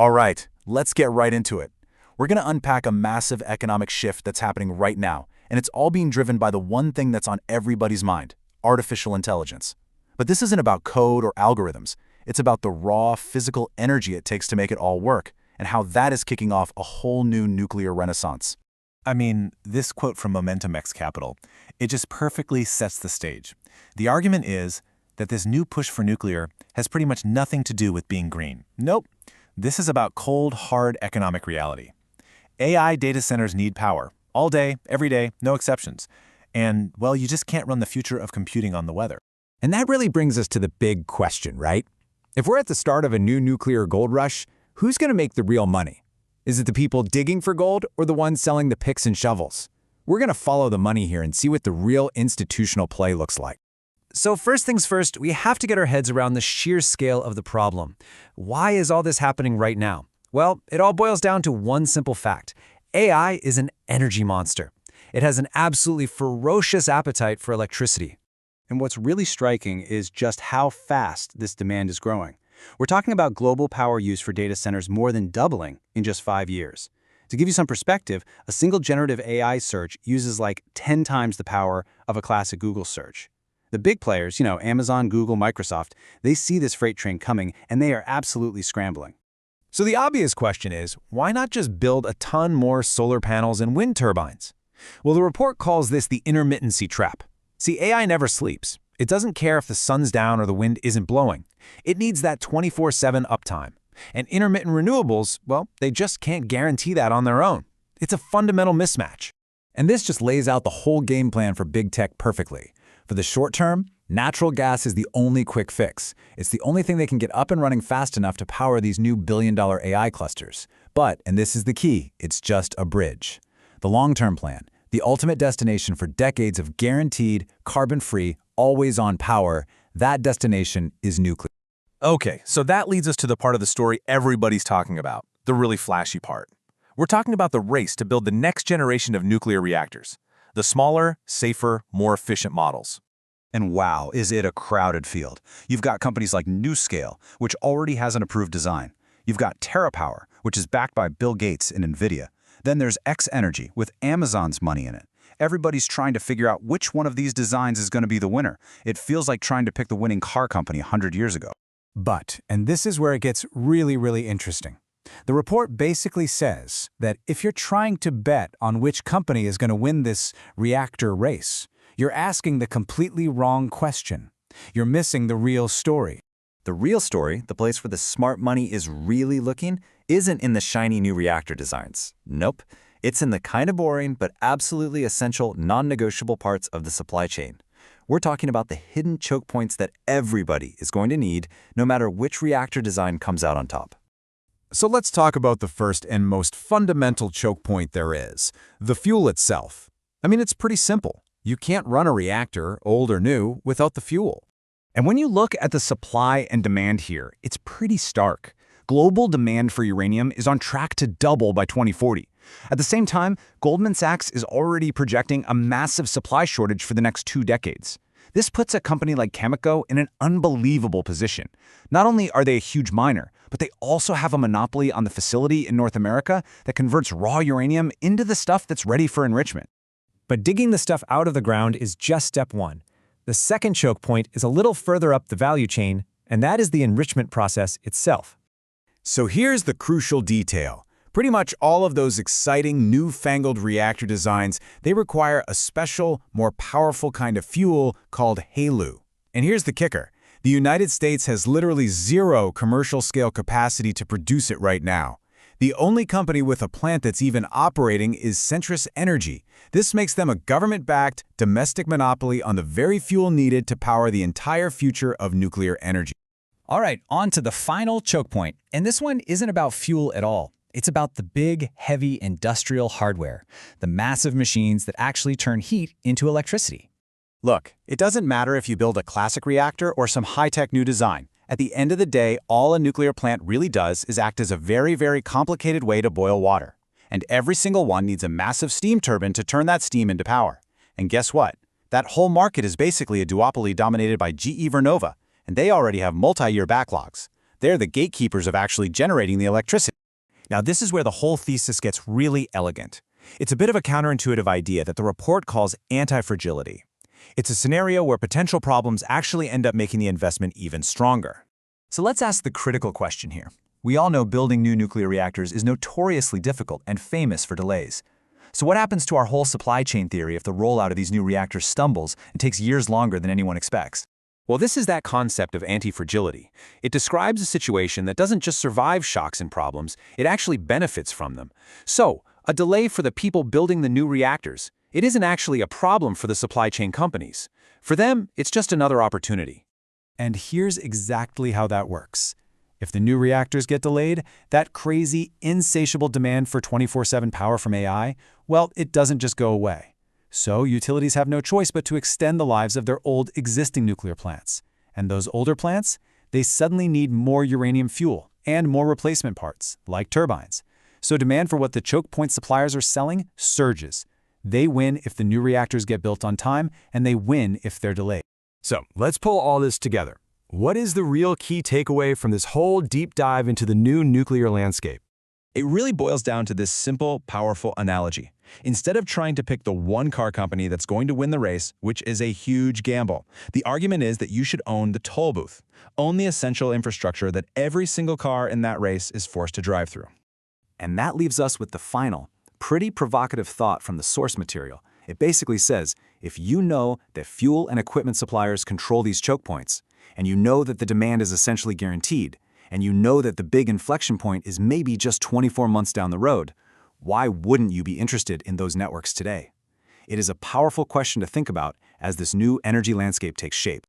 All right, let's get right into it. We're going to unpack a massive economic shift that's happening right now, and it's all being driven by the one thing that's on everybody's mind: artificial intelligence. But this isn't about code or algorithms. It's about the raw, physical energy it takes to make it all work, and how that is kicking off a whole new nuclear renaissance. I mean, this quote from Momentum X Capital, it just perfectly sets the stage. The argument is that this new push for nuclear has pretty much nothing to do with being green. Nope. This is about cold, hard economic reality. AI data centers need power, all day, every day, no exceptions. And, well, you just can't run the future of computing on the weather. And that really brings us to the big question, right? If we're at the start of a new nuclear gold rush, who's going to make the real money? Is it the people digging for gold or the ones selling the picks and shovels? We're going to follow the money here and see what the real institutional play looks like. So first things first, we have to get our heads around the sheer scale of the problem. Why is all this happening right now? Well, it all boils down to one simple fact. AI is an energy monster. It has an absolutely ferocious appetite for electricity. And what's really striking is just how fast this demand is growing. We're talking about global power use for data centers more than doubling in just 5 years. To give you some perspective, a single generative AI search uses like 10 times the power of a classic Google search. The big players, Amazon, Google, Microsoft, they see this freight train coming and they are absolutely scrambling. So the obvious question is, why not just build a ton more solar panels and wind turbines? Well, the report calls this the intermittency trap. See, AI never sleeps. It doesn't care if the sun's down or the wind isn't blowing. It needs that 24/7 uptime. And intermittent renewables, well, they just can't guarantee that on their own. It's a fundamental mismatch. And this just lays out the whole game plan for big tech perfectly. For the short term, natural gas is the only quick fix. It's the only thing they can get up and running fast enough to power these new billion-dollar AI clusters. But, and this is the key, it's just a bridge. The long-term plan, the ultimate destination for decades of guaranteed, carbon-free, always-on power, that destination is nuclear. Okay, so that leads us to the part of the story everybody's talking about, the really flashy part. We're talking about the race to build the next generation of nuclear reactors. The smaller, safer, more efficient models. And wow, is it a crowded field. You've got companies like NuScale, which already has an approved design. You've got TerraPower, which is backed by Bill Gates and NVIDIA. Then there's X-Energy, with Amazon's money in it. Everybody's trying to figure out which one of these designs is going to be the winner. It feels like trying to pick the winning car company 100 years ago. But, and this is where it gets really interesting. The report basically says that if you're trying to bet on which company is going to win this reactor race, you're asking the completely wrong question. You're missing the real story. The real story, the place where the smart money is really looking, isn't in the shiny new reactor designs. Nope. It's in the kind of boring but absolutely essential non-negotiable parts of the supply chain. We're talking about the hidden choke points that everybody is going to need, no matter which reactor design comes out on top. So let's talk about the first and most fundamental choke point there is, the fuel itself. I mean, it's pretty simple. You can't run a reactor, old or new, without the fuel. And when you look at the supply and demand here, it's pretty stark. Global demand for uranium is on track to double by 2040. At the same time, Goldman Sachs is already projecting a massive supply shortage for the next 2 decades. This puts a company like Cameco in an unbelievable position. Not only are they a huge miner, but they also have a monopoly on the facility in North America that converts raw uranium into the stuff that's ready for enrichment. But digging the stuff out of the ground is just step one. The second choke point is a little further up the value chain, and that is the enrichment process itself. So here's the crucial detail. Pretty much all of those exciting, newfangled reactor designs, they require a special, more powerful kind of fuel called HALEU. And here's the kicker. The United States has literally zero commercial-scale capacity to produce it right now. The only company with a plant that's even operating is Centrus Energy. This makes them a government-backed, domestic monopoly on the very fuel needed to power the entire future of nuclear energy. All right, on to the final choke point. And this one isn't about fuel at all. It's about the big, heavy industrial hardware, the massive machines that actually turn heat into electricity. Look, it doesn't matter if you build a classic reactor or some high-tech new design. At the end of the day, all a nuclear plant really does is act as a very complicated way to boil water. And every single one needs a massive steam turbine to turn that steam into power. And guess what? That whole market is basically a duopoly dominated by GE Vernova, and they already have multi-year backlogs. They're the gatekeepers of actually generating the electricity. Now, this is where the whole thesis gets really elegant. It's a bit of a counterintuitive idea that the report calls antifragility. It's a scenario where potential problems actually end up making the investment even stronger. So let's ask the critical question here. We all know building new nuclear reactors is notoriously difficult and famous for delays. So what happens to our whole supply chain theory if the rollout of these new reactors stumbles and takes years longer than anyone expects? Well, this is that concept of antifragility. It describes a situation that doesn't just survive shocks and problems, it actually benefits from them. So, a delay for the people building the new reactors, it isn't actually a problem for the supply chain companies. For them, it's just another opportunity. And here's exactly how that works. If the new reactors get delayed, that crazy, insatiable demand for 24/7 power from AI, well, it doesn't just go away. So utilities have no choice but to extend the lives of their old existing nuclear plants. And those older plants, they suddenly need more uranium fuel and more replacement parts, like turbines. So demand for what the choke point suppliers are selling surges. They win if the new reactors get built on time, and they win if they're delayed. So let's pull all this together. What is the real key takeaway from this whole deep dive into the new nuclear landscape? It really boils down to this simple, powerful analogy. Instead of trying to pick the one car company that's going to win the race, which is a huge gamble, the argument is that you should own the toll booth, own the essential infrastructure that every single car in that race is forced to drive through. And that leaves us with the final, pretty provocative thought from the source material. It basically says, if you know that fuel and equipment suppliers control these choke points, and you know that the demand is essentially guaranteed, and you know that the big inflection point is maybe just 24 months down the road, why wouldn't you be interested in those networks today? It is a powerful question to think about as this new energy landscape takes shape.